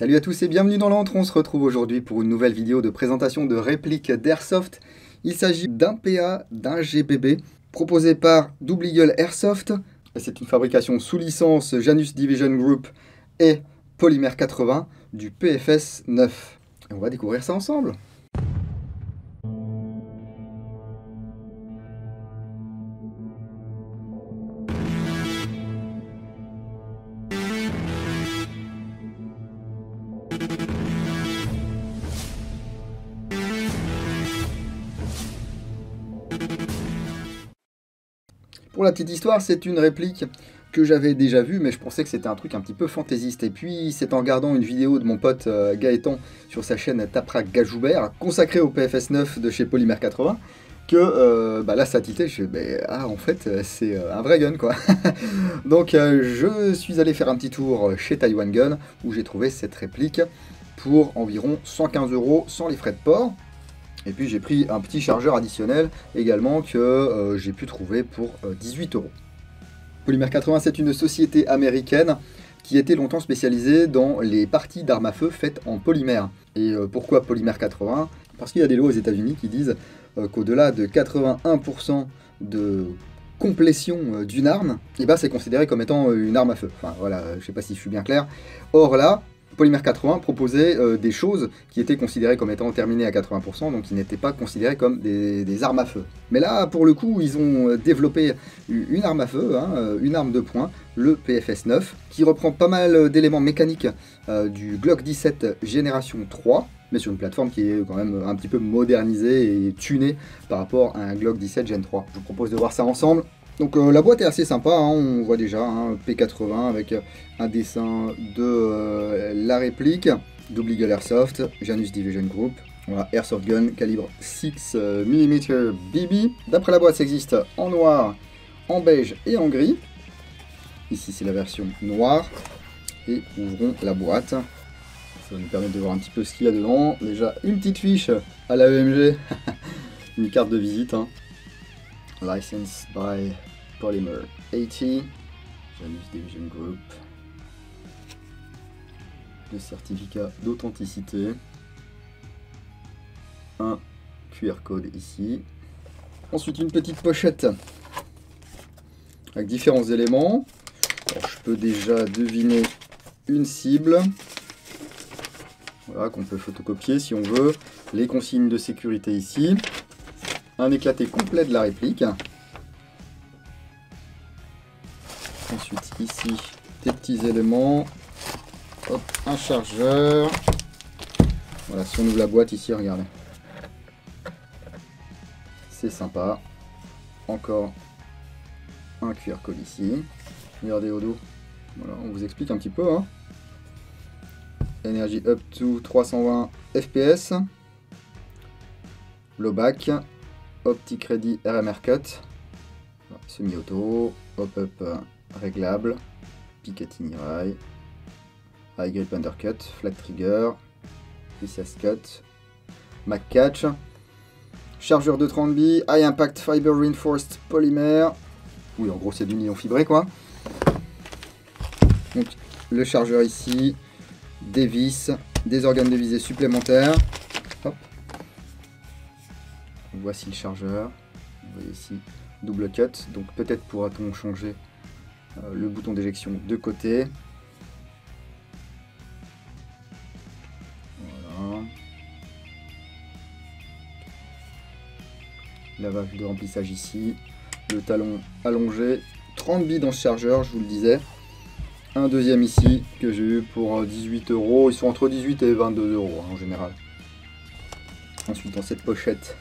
Salut à tous et bienvenue dans l'antre, on se retrouve aujourd'hui pour une nouvelle vidéo de présentation de répliques d'Airsoft. Il s'agit d'un PA, d'un GBB, proposé par Double Eagle Airsoft. C'est une fabrication sous licence Janus Division Group et Polymer 80 du PFS 9. Et on va découvrir ça ensemble. Pour la petite histoire, c'est une réplique que j'avais déjà vue, mais je pensais que c'était un truc un petit peu fantaisiste. Et puis, c'est en regardant une vidéo de mon pote Gaëtan sur sa chaîne Tapra Gajoubert, consacrée au PFS 9 de chez Polymer 80, que là, ça a tilté. Je fais, en fait, c'est un vrai gun, quoi. Donc, je suis allé faire un petit tour chez Taiwan Gun, où j'ai trouvé cette réplique pour environ 115 € sans les frais de port. Et puis j'ai pris un petit chargeur additionnel également que j'ai pu trouver pour 18 €. Polymer 80, c'est une société américaine qui était longtemps spécialisée dans les parties d'armes à feu faites en polymère. Et pourquoi Polymer 80? Parce qu'il y a des lois aux États-Unis qui disent qu'au-delà de 81% de complétion d'une arme, c'est considéré comme étant une arme à feu. Enfin voilà, je sais pas si je suis bien clair. Or là, Polymer 80 proposait des choses qui étaient considérées comme étant terminées à 80%, donc qui n'étaient pas considérées comme des armes à feu. Mais là, pour le coup, ils ont développé une arme à feu, une arme de poing, le PFS 9, qui reprend pas mal d'éléments mécaniques du Glock 17 Génération 3, mais sur une plateforme qui est quand même un petit peu modernisée et tunée par rapport à un Glock 17 Gen 3. Je vous propose de voir ça ensemble. Donc la boîte est assez sympa, on voit déjà P80 avec un dessin de la réplique, Double Eagle Airsoft, Janus Division Group, voilà, Airsoft Gun, calibre 6 mm BB. D'après la boîte, ça existe en noir, en beige et en gris. Ici c'est la version noire, et ouvrons la boîte. Ça va nous permettre de voir un petit peu ce qu'il y a dedans. Déjà une petite fiche à la EMG, une carte de visite. Licensed by Polymer 80, Janus Division Group. Le certificat d'authenticité. Un QR code ici. Ensuite une petite pochette avec différents éléments. Alors, je peux déjà deviner une cible. Voilà, qu'on peut photocopier si on veut. Les consignes de sécurité ici. Un éclaté complet de la réplique. Ensuite ici des petits éléments. Hop, un chargeur. Voilà, si on ouvre la boîte ici, regardez. C'est sympa. Encore un QR code ici. Regardez au dos. Voilà, on vous explique un petit peu. Énergie up to 320 FPS. Low back. Optic Ready RMR Cut, semi-auto, hop-up réglable, Picatinny rail, high grip undercut, flat trigger, recess cut, Mac catch, chargeur de 30B, high impact fiber reinforced polymer, oui en gros c'est du nylon fibré quoi. Donc le chargeur ici, des vis, des organes de visée supplémentaires. Hop. Voici le chargeur, vous voyez ici double cut, donc peut-être pourra-t-on changer le bouton d'éjection de côté. Voilà. La valve de remplissage ici, le talon allongé, 30 billes dans ce chargeur, je vous le disais. Un deuxième ici que j'ai eu pour 18 €, ils sont entre 18 et 22 € en général. Ensuite dans cette pochette,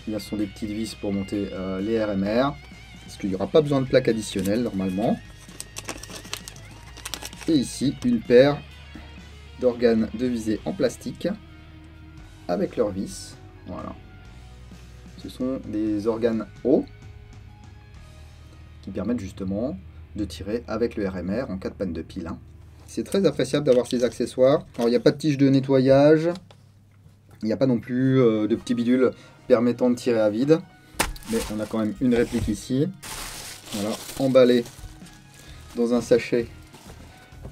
ce sont des petites vis pour monter les RMR, parce qu'il n'y aura pas besoin de plaque additionnelle normalement. Et ici, une paire d'organes de visée en plastique avec leurs vis. Voilà. Ce sont des organes hauts qui permettent justement de tirer avec le RMR en cas de panne de pile. C'est très appréciable d'avoir ces accessoires. Alors, il n'y a pas de tige de nettoyage, il n'y a pas non plus de petits bidules permettant de tirer à vide, mais on a quand même une réplique ici, voilà, emballée dans un sachet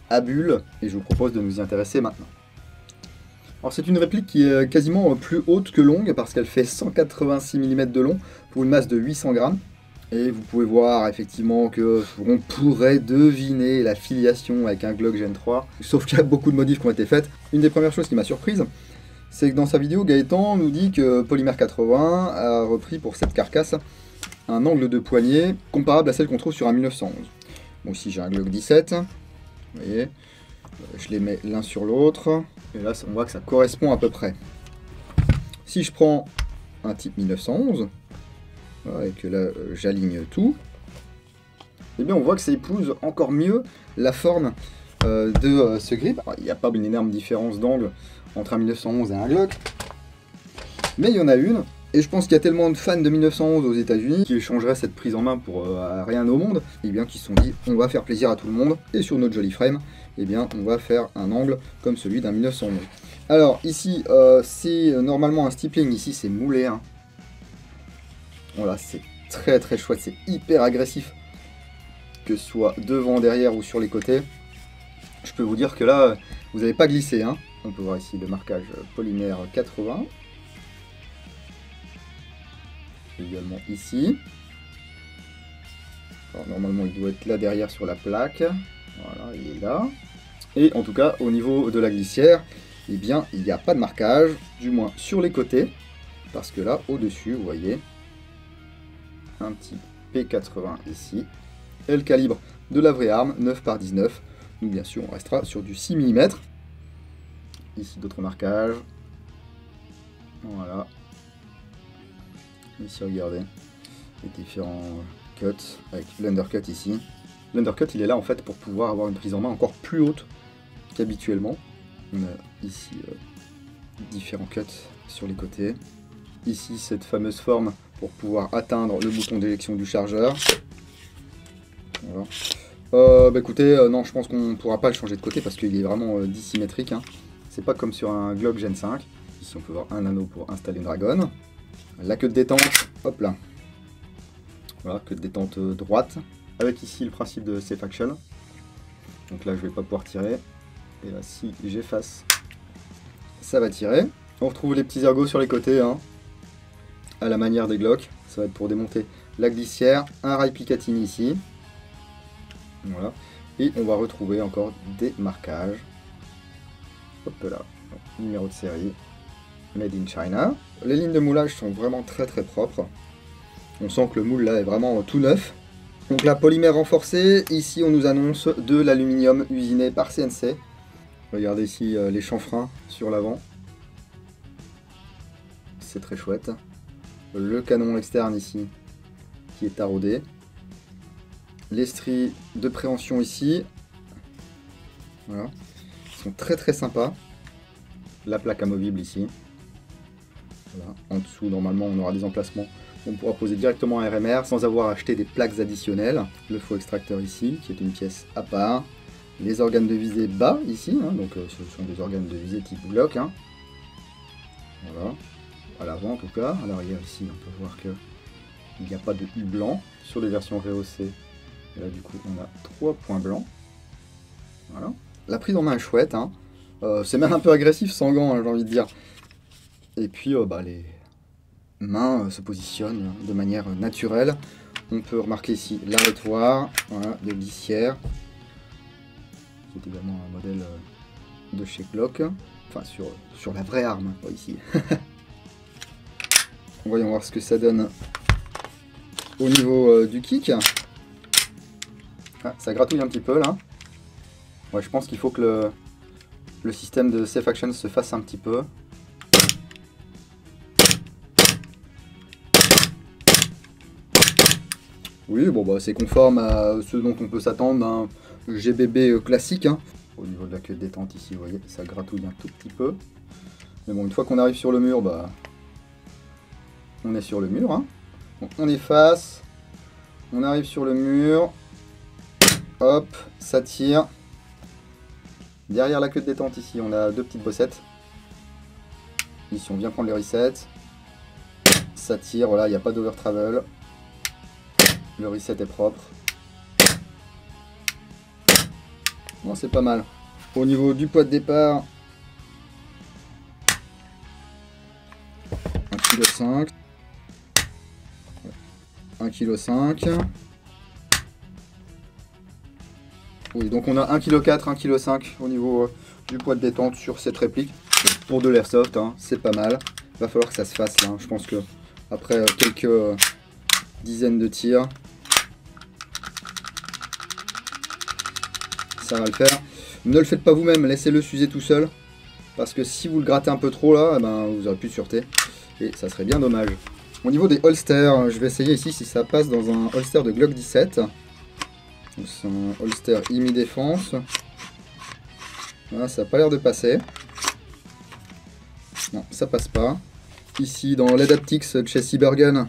à bulles, et je vous propose de nous y intéresser maintenant. Alors c'est une réplique qui est quasiment plus haute que longue parce qu'elle fait 186 mm de long pour une masse de 800 grammes. Et vous pouvez voir effectivement que on pourrait deviner la filiation avec un Glock Gen 3, sauf qu'il y a beaucoup de modifs qui ont été faites. Une des premières choses qui m'a surprise, c'est que dans sa vidéo, Gaëtan nous dit que Polymer 80 a repris pour cette carcasse un angle de poignée comparable à celle qu'on trouve sur un 1911. Bon, ici j'ai un Glock 17, vous voyez, je les mets l'un sur l'autre, et là on voit que ça correspond à peu près. Si je prends un type 1911, et que là j'aligne tout, et bien on voit que ça épouse encore mieux la forme de ce grip. Alors, il n'y a pas une énorme différence d'angle entre un 1911 et un Glock, mais il y en a une, et je pense qu'il y a tellement de fans de 1911 aux États-Unis qui changeraient cette prise en main pour rien au monde, et bien qui se sont dit on va faire plaisir à tout le monde, et sur notre joli frame, et bien on va faire un angle comme celui d'un 1911. Alors ici c'est normalement un stippling, ici c'est moulé, hein. Voilà, c'est très très chouette, c'est hyper agressif, que ce soit devant, derrière ou sur les côtés. Je peux vous dire que là, vous n'avez pas glissé, hein. On peut voir ici le marquage Polymère 80. Également ici. Alors, normalement, il doit être là derrière sur la plaque. Voilà, il est là. Et en tout cas, au niveau de la glissière, eh bien, il n'y a pas de marquage, du moins sur les côtés. Parce que là, au-dessus, vous voyez, un petit P80 ici. Et le calibre de la vraie arme, 9 par 19. Donc bien sûr, on restera sur du 6 mm. Ici, d'autres marquages. Voilà. Ici, regardez. Les différents cuts, avec l'undercut ici. L'undercut, il est là en fait pour pouvoir avoir une prise en main encore plus haute qu'habituellement. On a ici différents cuts sur les côtés. Ici, cette fameuse forme pour pouvoir atteindre le bouton d'éjection du chargeur. Voilà. Bah écoutez, non, je pense qu'on ne pourra pas le changer de côté parce qu'il est vraiment dissymétrique, hein. C'est pas comme sur un Glock Gen 5. Ici, on peut voir un anneau pour installer une dragonne. La queue de détente, hop là. Voilà, queue de détente droite. Avec ici le principe de Safe Action. Donc là, je vais pas pouvoir tirer. Et là, si j'efface, ça va tirer. On retrouve les petits ergots sur les côtés, hein, à la manière des Glock. Ça va être pour démonter la glissière. Un rail Picatinny ici. Voilà. Et on va retrouver encore des marquages. Hop là. Numéro de série. Made in China. Les lignes de moulage sont vraiment très très propres. On sent que le moule là est vraiment tout neuf. Donc la polymère renforcée. Ici on nous annonce de l'aluminium usiné par CNC. Regardez ici les chanfreins sur l'avant. C'est très chouette. Le canon externe ici qui est taraudé. Les stries de préhension ici. Voilà. Ils sont très très sympas. La plaque amovible ici. Voilà. En dessous, normalement, on aura des emplacements. On pourra poser directement un RMR sans avoir acheté des plaques additionnelles. Le faux extracteur ici, qui est une pièce à part. Les organes de visée bas ici, hein, donc ce sont des organes de visée type Glock. Hein. Voilà. À l'avant en tout cas. À l'arrière ici, on peut voir que il n'y a pas de U blanc. Sur les versions rehaussées, et là du coup on a 3 points blancs. Voilà. La prise en main est chouette, hein. C'est même un peu agressif sans gants, hein, j'ai envie de dire. Et puis bah, les mains se positionnent de manière naturelle. On peut remarquer ici l'arrêtoir, voilà, de glissière. C'est également un modèle de chez Glock. Enfin sur la vraie arme, pas ici. Voyons voir ce que ça donne au niveau du kick. Ah, ça gratouille un petit peu là. Ouais, je pense qu'il faut que le système de Safe Action se fasse un petit peu. Oui, bon bah c'est conforme à ce dont on peut s'attendre d'un GBB classique. Hein. Au niveau de la queue de détente ici, vous voyez, ça gratouille un tout petit peu. Mais bon, une fois qu'on arrive sur le mur, bah on est sur le mur. Hein. Donc on efface, on arrive sur le mur, hop, ça tire. Derrière la queue de détente ici, on a deux petites bossettes. Ici on vient prendre le reset, ça tire, voilà, il n'y a pas d'over travel. Le reset est propre. Bon, c'est pas mal. Au niveau du poids de départ, 1,5 kg. 1,5 kg. Oui, donc on a 1,4 kg, 1,5 kg au niveau du poids de détente sur cette réplique. Donc, pour de l'airsoft, hein, c'est pas mal. Il va falloir que ça se fasse là. Je pense que après quelques dizaines de tirs, ça va le faire. Ne le faites pas vous-même, laissez-le s'user tout seul. Parce que si vous le grattez un peu trop là, eh ben, vous n'aurez plus de sûreté. Et ça serait bien dommage. Au niveau des holsters, je vais essayer ici si ça passe dans un holster de Glock 17. C'est un holster IMI défense. Voilà, ça n'a pas l'air de passer. Non, ça passe pas. Ici, dans l'Adaptix de chez Cybergun,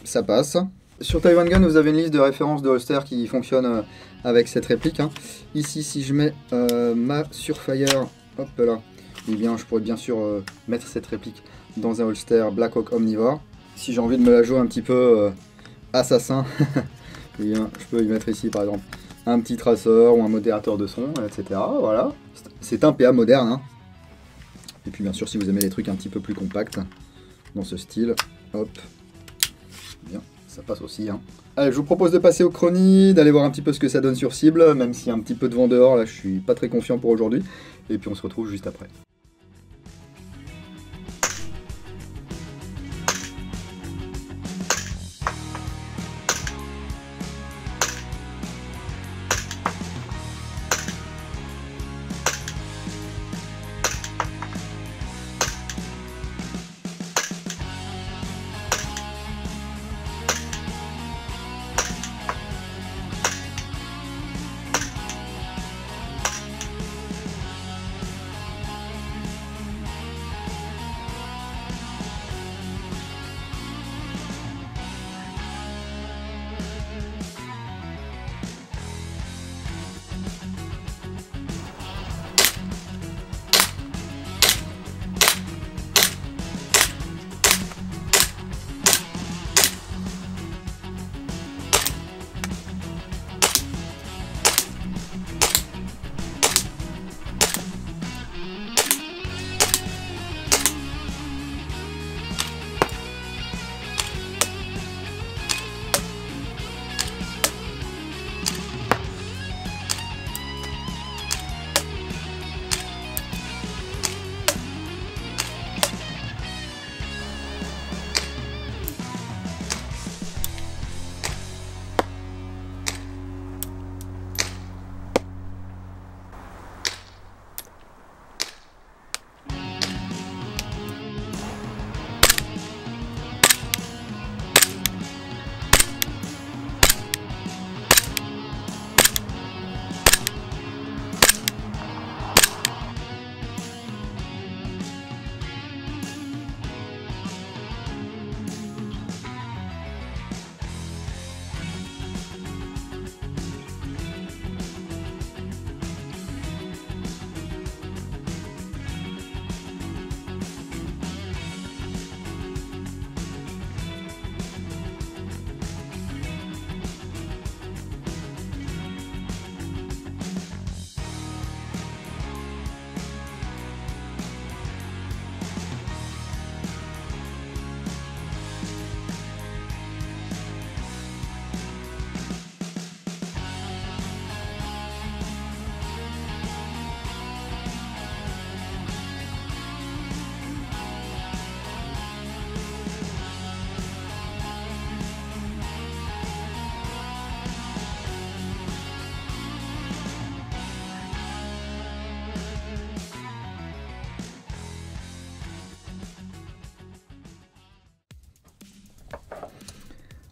ça passe. Sur Taiwan Gun, vous avez une liste de références de holster qui fonctionne avec cette réplique. Hein. Ici, si je mets ma Surfire, hop là, eh bien, je pourrais bien sûr mettre cette réplique dans un holster Blackhawk Omnivore. Si j'ai envie de me la jouer un petit peu assassin, eh bien, je peux y mettre ici par exemple un petit traceur ou un modérateur de son, etc. Voilà, c'est un PA moderne. Hein. Et puis bien sûr, si vous aimez les trucs un petit peu plus compacts, dans ce style, hop, bien, ça passe aussi. Hein. Allez, je vous propose de passer au chrony, d'aller voir un petit peu ce que ça donne sur cible, même s'il y a un petit peu de vent dehors, là je suis pas très confiant pour aujourd'hui. Et puis on se retrouve juste après.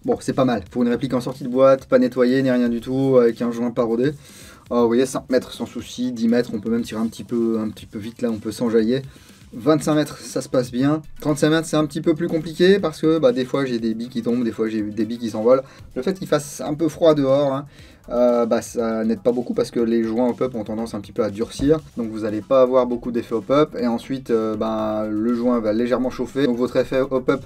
Bon, c'est pas mal. Pour une réplique en sortie de boîte, pas nettoyée, ni rien du tout, avec un joint pas rodé. Vous voyez, 5 mètres sans souci, 10 mètres, on peut même tirer un petit peu vite là, on peut s'enjailler. 25 mètres, ça se passe bien. 35 mètres, c'est un petit peu plus compliqué parce que des fois j'ai des billes qui tombent, des fois j'ai des billes qui s'envolent. Le fait qu'il fasse un peu froid dehors, hein, ça n'aide pas beaucoup parce que les joints au pop ont tendance un petit peu à durcir. Donc vous n'allez pas avoir beaucoup d'effet au pop. Et ensuite, le joint va légèrement chauffer. Donc votre effet au pop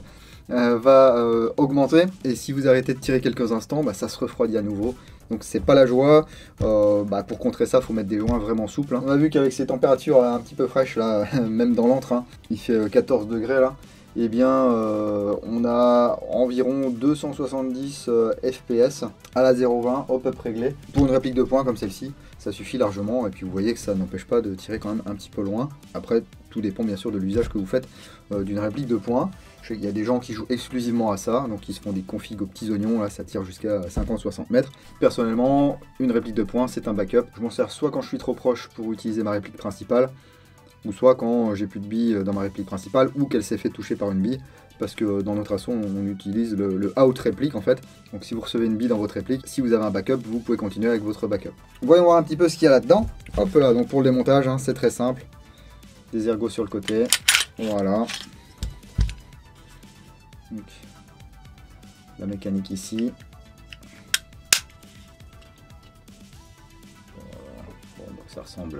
va augmenter. Et si vous arrêtez de tirer quelques instants, ça se refroidit à nouveau. Donc c'est pas la joie. Pour contrer ça, faut mettre des joints vraiment souples, hein. On a vu qu'avec ces températures un petit peu fraîches là, même dans l'antre, hein, il fait 14 degrés là, et bien on a environ 270 FPS à la 0,20 hop-up réglé. Pour une réplique de poing comme celle-ci, ça suffit largement, et puis vous voyez que ça n'empêche pas de tirer quand même un petit peu loin. Après, tout dépend bien sûr de l'usage que vous faites d'une réplique de poing. Je sais qu'il y a des gens qui jouent exclusivement à ça, donc ils se font des configs aux petits oignons, là ça tire jusqu'à 50-60 mètres. Personnellement, une réplique de poing, c'est un backup. Je m'en sers soit quand je suis trop proche pour utiliser ma réplique principale, ou soit quand j'ai plus de billes dans ma réplique principale, ou qu'elle s'est fait toucher par une bille, parce que dans notre assaut, on utilise le out réplique en fait. Donc si vous recevez une bille dans votre réplique, si vous avez un backup, vous pouvez continuer avec votre backup. Voyons voir un petit peu ce qu'il y a là-dedans. Hop là, donc pour le démontage, hein, c'est très simple. Des ergots sur le côté, voilà. Donc, la mécanique ici. Bon, donc ça ressemble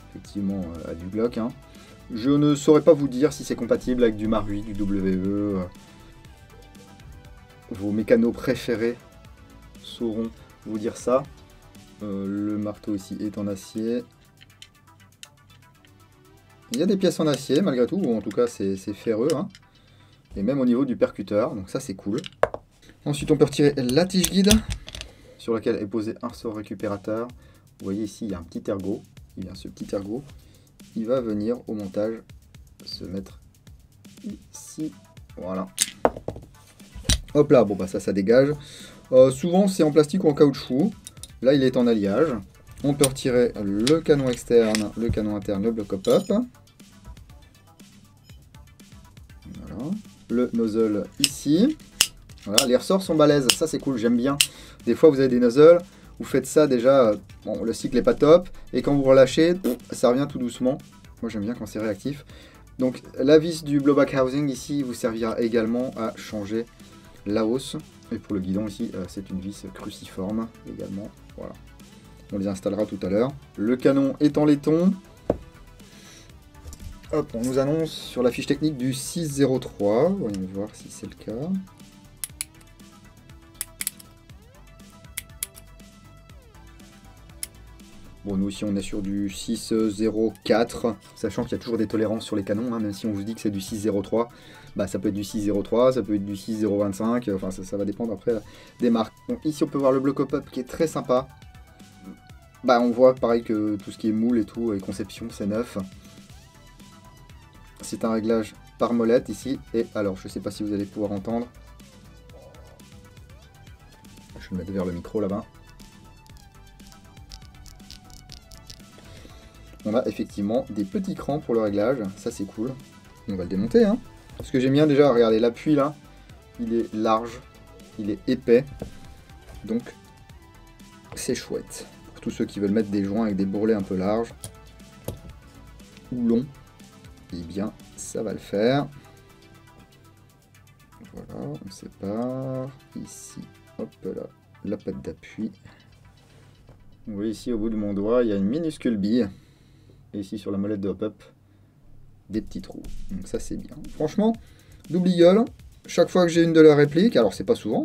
effectivement à du Glock, hein. Je ne saurais pas vous dire si c'est compatible avec du Mark 8, du WE. Vos mécanos préférés sauront vous dire ça. Le marteau ici est en acier. Il y a des pièces en acier malgré tout, ou en tout cas c'est ferreux, hein. Et même au niveau du percuteur, donc ça c'est cool. Ensuite on peut retirer la tige guide, sur laquelle est posé un ressort récupérateur. Vous voyez ici il y a un petit ergot, et bien ce petit ergot, il va venir au montage se mettre ici, voilà. Hop là, bon bah ça dégage. Souvent c'est en plastique ou en caoutchouc, là il est en alliage. On peut retirer le canon externe, le canon interne, le bloc hop-up. Voilà. Le nozzle ici. Voilà, les ressorts sont balèzes, ça c'est cool, j'aime bien. Des fois vous avez des nozzles, vous faites ça déjà, bon le cycle est pas top, et quand vous relâchez, ça revient tout doucement. Moi j'aime bien quand c'est réactif. Donc la vis du blowback housing ici vous servira également à changer la hausse. Et pour le guidon ici, c'est une vis cruciforme également, voilà. On les installera tout à l'heure. Le canon est en laiton. Hop, on nous annonce sur la fiche technique du 603. Voyons voir si c'est le cas. Bon, nous ici on est sur du 604, sachant qu'il y a toujours des tolérances sur les canons, hein, même si on vous dit que c'est du 603, bah ça peut être du 603, ça peut être du 6025, enfin ça va dépendre après des marques. Donc ici on peut voir le bloc hop-up qui est très sympa. Bah on voit pareil que tout ce qui est moule et tout, et conception c'est neuf. C'est un réglage par molette ici, et alors je sais pas si vous allez pouvoir entendre. Je vais me mettre vers le micro là-bas. On a effectivement des petits crans pour le réglage, ça c'est cool. On va le démonter, hein. Ce que j'aime bien déjà, regardez l'appui là, il est large, il est épais, donc c'est chouette. Pour tous ceux qui veulent mettre des joints avec des bourrelets un peu larges ou longs, eh bien ça va le faire. Voilà, on sépare ici, hop là, la patte d'appui. Vous voyez ici au bout de mon doigt, il y a une minuscule bille. Et ici sur la molette de hop-up, des petits trous. Donc ça c'est bien. Franchement, double eagle, chaque fois que j'ai une de leurs répliques, alors c'est pas souvent,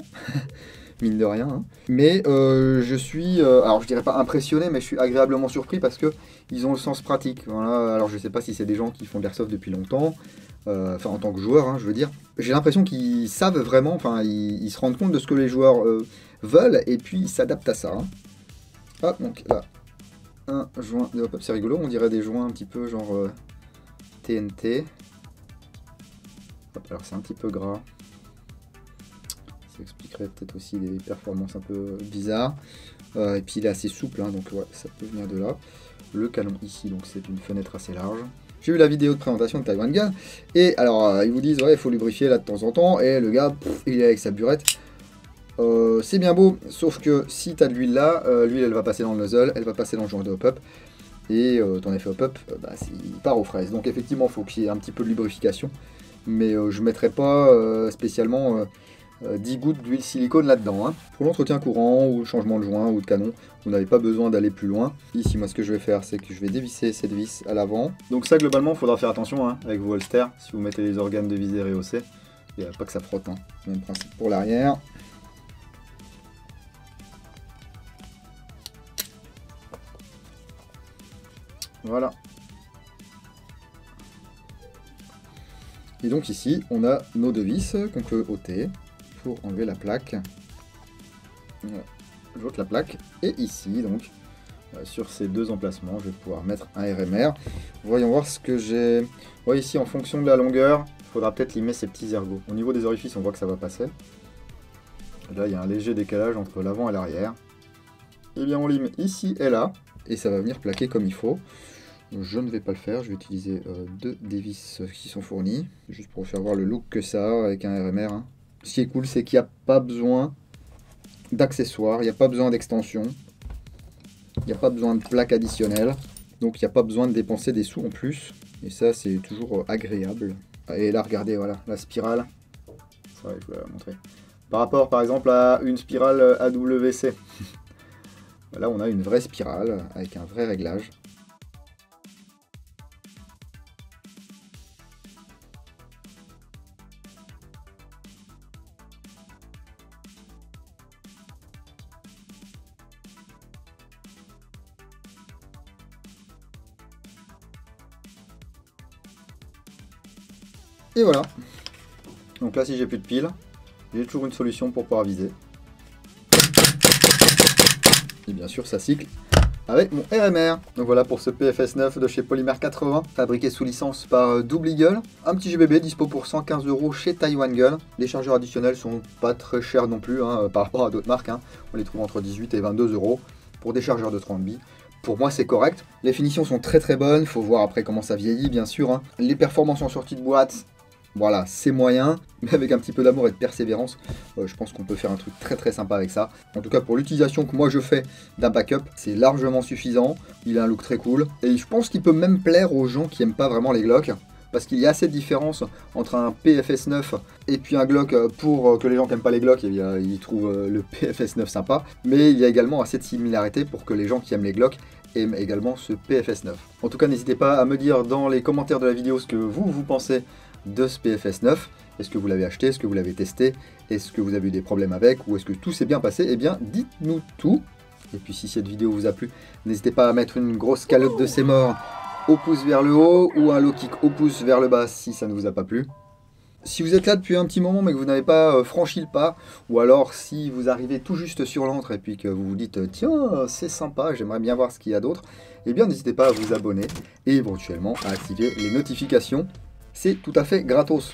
mine de rien, hein, mais je suis, alors je dirais pas impressionné, mais je suis agréablement surpris parce que ils ont le sens pratique. Voilà. Alors je sais pas si c'est des gens qui font de l'airsoft depuis longtemps, enfin en tant que joueur, hein, je veux dire. J'ai l'impression qu'ils savent vraiment, enfin ils se rendent compte de ce que les joueurs veulent et puis ils s'adaptent à ça. Hein. Hop, donc là. Un joint de hop-up, c'est rigolo, on dirait des joints un petit peu genre TNT. Hop, alors c'est un petit peu gras. Ça expliquerait peut-être aussi des performances un peu bizarres. Et puis il est assez souple, hein, donc ouais, ça peut venir de là. Le canon ici, donc c'est une fenêtre assez large. J'ai vu la vidéo de présentation de Taiwan Gun, et alors ils vous disent ouais il faut lubrifier là de temps en temps, et le gars, il est avec sa burette. C'est bien beau, sauf que si tu as de l'huile là, l'huile elle va passer dans le nozzle, elle va passer dans le joint de hop-up, et ton effet hop-up, il part aux fraises. Donc effectivement, il faut qu'il y ait un petit peu de lubrification, mais je ne mettrai pas spécialement 10 gouttes d'huile silicone là-dedans. Hein. Pour l'entretien courant, ou le changement de joint, ou de canon, vous n'avez pas besoin d'aller plus loin. Ici, moi, ce que je vais faire, c'est que je vais dévisser cette vis à l'avant. Donc ça, globalement, il faudra faire attention hein, avec vos holsters, si vous mettez les organes de visée rehaussés. Il n'y a pas que ça frotte, hein. Même principe pour l'arrière. Voilà. Et donc ici, on a nos deux vis qu'on peut ôter pour enlever la plaque. Voilà. J'ôte la plaque. Et ici, donc, sur ces deux emplacements, je vais pouvoir mettre un RMR. Voyons voir ce que j'ai. Vous voyez ici, en fonction de la longueur, il faudra peut-être limer ces petits ergots. Au niveau des orifices, on voit que ça va passer. Là, il y a un léger décalage entre l'avant et l'arrière. Et bien, on lime ici et là. Et ça va venir plaquer comme il faut. Je ne vais pas le faire, je vais utiliser deux des vis qui sont fournies, juste pour vous faire voir le look que ça a avec un RMR. Hein. Ce qui est cool, c'est qu'il n'y a pas besoin d'accessoires, il n'y a pas besoin d'extension, il n'y a pas besoin de plaques additionnelles, donc il n'y a pas besoin de dépenser des sous en plus, et ça c'est toujours agréable. Et là regardez, voilà, la spirale, c'est vrai, je vais la montrer. Par rapport par exemple à une spirale AWC, là on a une vraie spirale avec un vrai réglage. Et voilà. Donc là, si j'ai plus de piles, j'ai toujours une solution pour pouvoir viser. Et bien sûr, ça cycle avec mon RMR. Donc voilà pour ce PFS 9 de chez Polymer 80, fabriqué sous licence par Double Eagle. Un petit GBB dispo pour 115 € chez Taiwan Gun. Les chargeurs additionnels sont pas très chers non plus hein, par rapport à d'autres marques. Hein. On les trouve entre 18 et 22 € pour des chargeurs de 30 billes. Pour moi, c'est correct. Les finitions sont très très bonnes. Faut voir après comment ça vieillit, bien sûr. Hein. Les performances en sortie de boîte, voilà, c'est moyen, mais avec un petit peu d'amour et de persévérance, je pense qu'on peut faire un truc très très sympa avec ça. En tout cas, pour l'utilisation que moi je fais d'un backup, c'est largement suffisant. Il a un look très cool, et je pense qu'il peut même plaire aux gens qui n'aiment pas vraiment les Glock, parce qu'il y a assez de différence entre un PFS 9 et puis un Glock pour que les gens qui n'aiment pas les Glock, eh bien, ils trouvent le PFS 9 sympa, mais il y a également assez de similarité pour que les gens qui aiment les Glock aiment également ce PFS 9. En tout cas, n'hésitez pas à me dire dans les commentaires de la vidéo ce que vous pensez de ce PFS 9. Est-ce que vous l'avez acheté? Est-ce que vous l'avez testé? Est-ce que vous avez eu des problèmes avec? Ou est-ce que tout s'est bien passé? Eh bien, dites-nous tout. Et puis, si cette vidéo vous a plu, n'hésitez pas à mettre une grosse calotte de C'est mort au pouce vers le haut ou un low kick au pouce vers le bas si ça ne vous a pas plu. Si vous êtes là depuis un petit moment mais que vous n'avez pas franchi le pas, ou alors si vous arrivez tout juste sur l'antre et puis que vous vous dites tiens c'est sympa, j'aimerais bien voir ce qu'il y a d'autre, eh bien n'hésitez pas à vous abonner et éventuellement à activer les notifications. C'est tout à fait gratos.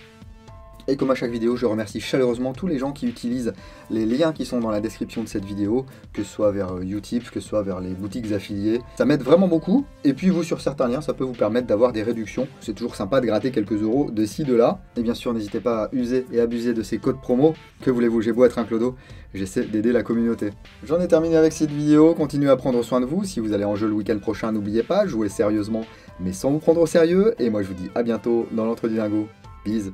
Et comme à chaque vidéo, je remercie chaleureusement tous les gens qui utilisent les liens qui sont dans la description de cette vidéo, que ce soit vers Utip, que ce soit vers les boutiques affiliées. Ça m'aide vraiment beaucoup. Et puis vous, sur certains liens, ça peut vous permettre d'avoir des réductions. C'est toujours sympa de gratter quelques euros de ci, de là. Et bien sûr, n'hésitez pas à user et abuser de ces codes promo. Que voulez-vous, j'ai beau être un clodo, j'essaie d'aider la communauté. J'en ai terminé avec cette vidéo. Continuez à prendre soin de vous. Si vous allez en jeu le week-end prochain, n'oubliez pas, jouez sérieusement, mais sans vous prendre au sérieux. Et moi, je vous dis à bientôt dans l'entre du lingot. Bise.